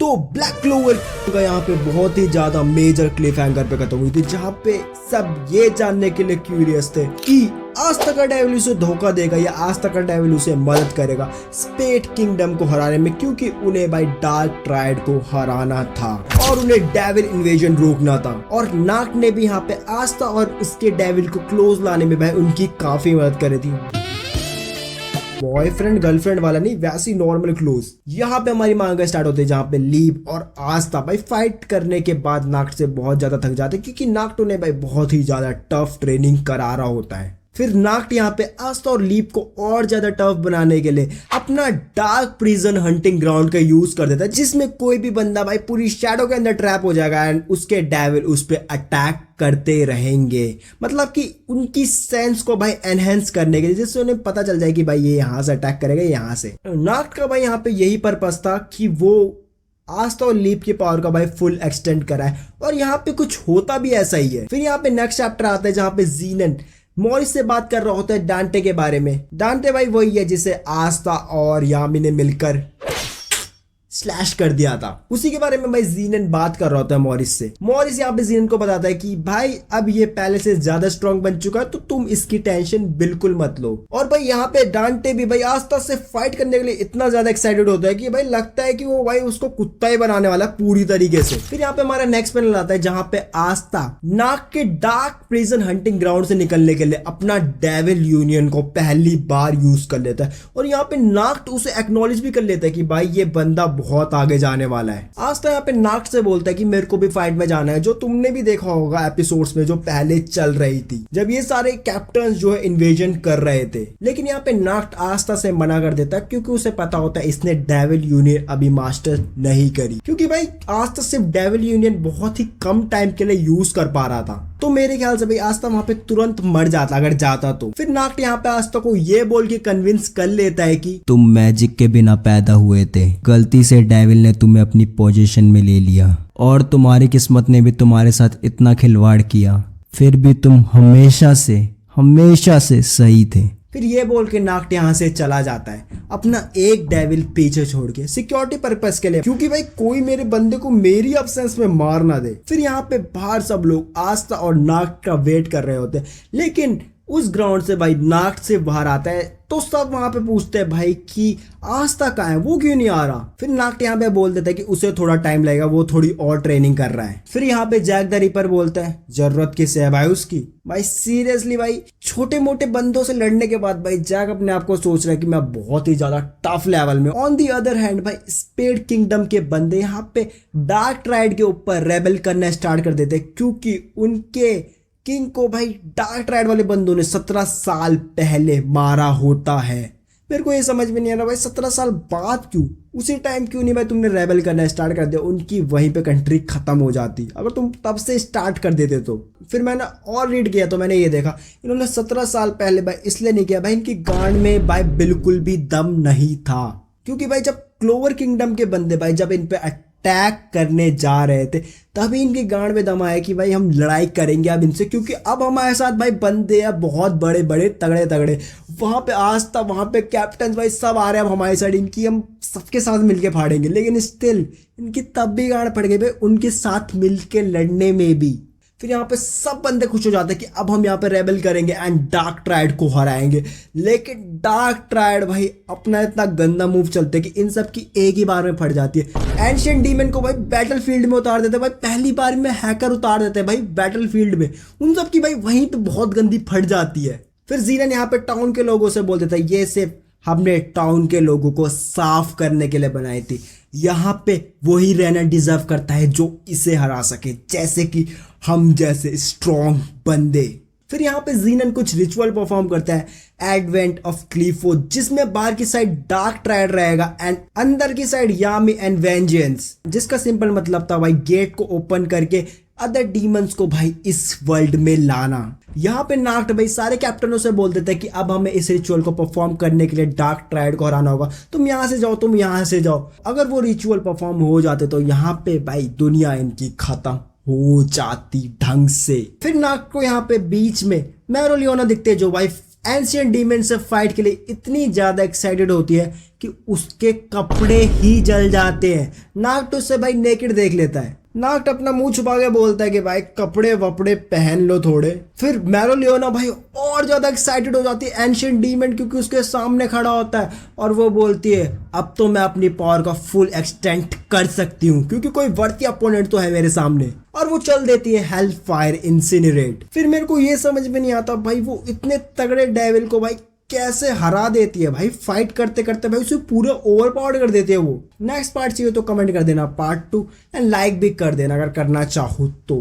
तो black clover का यहाँ पे बहुत ही ज्यादा मेजर क्लिफ हैंगर पे खत्म हुई थी, जहाँ पे सब ये जानने के लिए क्यूरियस थे कि आज तक का डेविल उसे धोखा देगा या आज तक का डेविल उसे मदद करेगा स्पेड किंगडम को हराने में, क्योंकि उन्हें भाई डार्क ट्रायड को हराना था और उन्हें डेविल इन्वेजन रोकना था। और नाक ने भी यहाँ पे आस्था और उसके डेविल को क्लोज लाने में भाई उनकी काफी मदद करी थी। बॉयफ्रेंड गर्लफ्रेंड वाला नहीं, वैसी नॉर्मल क्लोज। यहाँ पे हमारी मांगा स्टार्ट होती है, जहाँ पे लीव और आस्था भाई फाइट करने के बाद नाक से बहुत ज्यादा थक जाते हैं, क्योंकि नाक ने भाई बहुत ही ज्यादा टफ ट्रेनिंग करा रहा होता है। फिर नाक यहाँ पे आस्था और लीप को और ज्यादा टफ बनाने के लिए अपना डार्क प्रिजन हंटिंग ग्राउंड का यूज कर देता है, जिसमें कोई भी बंदा भाई पूरी शैडो के अंदर ट्रैप हो जाएगा एंड उसके डेविल उस पर अटैक करते रहेंगे। मतलब कि उनकी सेंस को भाई एनहेंस करने के लिए, जिससे उन्हें पता चल जाए कि भाई ये यहाँ से अटैक करेगा, यहाँ से। नाक का भाई यहाँ पे यही पर्पस था कि वो आस्था और लीप की पावर का भाई फुल एक्सटेंड करा है, और यहाँ पे कुछ होता भी ऐसा ही है। फिर यहाँ पे नेक्स्ट चैप्टर आता है, जहाँ पे ज़ीनन मॉरिस से बात कर रहा होता है डांटे के बारे में। डांटे भाई वही है जिसे आस्था और यामी ने मिलकर स्लैश कर दिया था, उसी के बारे में भाई ज़ीनन बात कर रहा होता है मॉरिस से। मॉरिस यहाँ पे ज़ीनन को बताता है कि भाई अब ये पहले से ज्यादा स्ट्रांग बन चुका है, तो तुम इसकी टेंशन बिल्कुल मत लो। और भाई यहाँ पे डांटे भी भाई आस्था से फाइट करने के लिए इतना ज्यादा एक्साइटेड होता है कि भाई लगता है कि वो भाई उसको कुत्ता ही बनाने वाला पूरी तरीके से। फिर यहाँ पे हमारा नेक्स्ट पैनल आता है, जहाँ पे आस्था नाक के डार्क प्रिजन हंटिंग ग्राउंड से निकलने के लिए अपना डेविल यूनियन को पहली बार यूज कर लेता है, और यहाँ पे नाक उसे एक्नॉलेज भी कर लेता है कि भाई ये बंदा बहुत आगे जाने वाला है। आस्था यहाँ पे नाक से बोलता है कि मेरे को भी फाइट में जाना है, जो तुमने भी देखा होगा एपिसोड्स में जो पहले चल रही थी, जब ये सारे कैप्टन्स जो है इन्वेजन कर रहे थे। लेकिन यहाँ पे नाक आस्था से मना कर देता है, क्योंकि उसे पता होता है इसने डेविल यूनियन अभी मास्टर नहीं करी, क्योंकि भाई आस्था सिर्फ डेविल यूनियन बहुत ही कम टाइम के लिए यूज कर पा रहा था। तो मेरे ख्याल से भाई आस्था वहां पे तुरंत मर जाता अगर जाता तो। फिर नाक यहाँ पे आस्था को ये बोल के कन्विंस कर लेता है कि तुम मैजिक के बिना पैदा हुए थे, गलती से डेविल ने तुम्हें अपनी पोजीशन में ले लिया, और तुम्हारी किस्मत ने भी तुम्हारे साथ इतना खिलवाड़ किया, फिर भी तुम हमेशा से सही थे। फिर ये बोल के नाक यहाँ से चला जाता है, अपना एक डेविल पीछे छोड़ के सिक्योरिटी पर्पस के लिए, क्योंकि भाई कोई मेरे बंदे को मेरी अब्सेंस में मार ना दे। फिर यहाँ पे बाहर सब लोग आस्था और नाक का वेट कर रहे होते हैं, लेकिन उस ग्राउंड से भाई नाक से बाहर आता है, तो सब वहां पे पूछते हैं भाई कि आस्था कहाँ है, वो क्यों नहीं आ रहा। फिर नाक यहाँ पे बोल देता है कि उसे थोड़ा टाइम लगेगा, वो थोड़ी और ट्रेनिंग कर रहा है। फिर यहाँ पे जैक द रिपर बोलता है जरूरत किसे है भाई उसकी। भाई सीरियसली भाई छोटे मोटे बंदों से लड़ने के बाद भाई जैक अपने आप को सोच रहा है कि मैं बहुत ही ज्यादा टफ लेवल में। ऑन दी अदर हैंड भाई स्पेड किंगडम के बंदे यहाँ पे डार्क ट्रायड के ऊपर रेबल करना स्टार्ट कर देते, क्योंकि उनके किंग को भाई डार्क ट्रायड वाले बंदों ने 17 साल पहले मारा होता है। मेरे को ये समझ में नहीं आ रहा भाई 17 साल बाद क्यों, उसी टाइम क्यों नहीं भाई तुमने रेबल करना स्टार्ट कर दिया, उनकी वहीं पे कंट्री खत्म हो जाती अगर तुम तब से स्टार्ट कर देते तो। फिर मैंने और रीड किया तो मैंने ये देखा इन्होंने 17 साल पहले भाई इसलिए नहीं किया, भाई इनकी गांड में भाई बिल्कुल भी दम नहीं था, क्योंकि भाई जब क्लोवर किंगडम के बंदे भाई जब इन पे अटैक करने जा रहे थे, तभी इनकी गांड में दम आया कि भाई हम लड़ाई करेंगे अब इनसे, क्योंकि अब हमारे साथ भाई बंदे हैं बहुत बड़े बड़े तगड़े तगड़े। वहां पे आस्था, वहां पे कैप्टन भाई सब आ रहे हैं अब हमारी साइड, इनकी हम सबके साथ मिलके फाड़ेंगे। लेकिन स्टिल इनकी तब भी गांड पड़ गई भाई उनके साथ मिलके लड़ने में भी। फिर यहाँ पे सब बंदे खुश हो जाते हैं कि अब हम यहाँ पे रेबल करेंगे एंड डार्क ट्रायड को हराएंगे। लेकिन डार्क ट्रायड भाई अपना इतना गंदा मूव चलते हैं कि इन सब की एक ही बार में फट जाती है। एंशिएंट डीमन को भाई बैटलफील्ड में उतार देते हैं भाई, पहली बार में हैकर उतार देते हैं भाई बैटलफील्ड में, उन सब की भाई वहीं पे बहुत गंदी फट जाती है। फिर ज़ीनन यहाँ पे टाउन के लोगों से बोल देता है ये सिर्फ हमने टाउन के लोगों को साफ करने के लिए बनाई थी, यहाँ पे वही रहना डिजर्व करता है जो इसे हरा सके, जैसे कि हम जैसे स्ट्रॉन्ग बंदे। फिर यहाँ पे ज़ीनन कुछ रिचुअल परफॉर्म करता है, एडवेंट ऑफ क्लीफो, जिसमें बाहर की साइड डार्क ट्रायड रहेगा एंड अंदर की साइड यामी एंड वेंजेंस, जिसका सिंपल मतलब था भाई गेट को ओपन करके अदर डीमंस को भाई इस वर्ल्ड में लाना। यहाँ पे नाक्ट भाई सारे कैप्टनों से बोल देता है कि अब हमें इस रिचुअल को परफॉर्म करने के लिए डार्क ट्रायड को हराना होगा, तुम यहाँ से जाओ, तुम यहाँ से जाओ। अगर वो रिचुअल परफॉर्म हो जाते तो यहाँ पे भाई दुनिया इनकी खत्म हो जाती ढंग से। फिर नाक्ट को यहाँ पे बीच में मैरोलियोना दिखते जो भाई एंशिएंट डीमन से फाइट के लिए इतनी ज्यादा एक्साइटेड होती है कि उसके कपड़े ही जल जाते हैं। नागट उससे भाई नेकेड देख लेता है। नागट अपना मुंह छुपा के बोलता है कि भाई कपड़े वपड़े पहन लो थोड़े। फिर मेरोलियोना भाई और ज्यादा एक्साइटेड हो जाती है एंशिएंट डीमन क्योंकि उसके सामने खड़ा होता है और वो बोलती है अब तो मैं अपनी पावर का फुल एक्सटेंट कर सकती हूँ क्योंकि कोई वर्ती अपोनेंट तो है मेरे सामने। और वो चल देती है हेल फायर इंसिनरेट। फिर मेरे को ये समझ में नहीं आता भाई वो इतने तगड़े डेविल को भाई कैसे हरा देती है भाई, फाइट करते करते भाई उसे पूरा ओवर पावर कर देती है वो। नेक्स्ट पार्ट चाहिए तो कमेंट कर देना पार्ट 2 एंड लाइक भी कर देना अगर करना चाहो तो।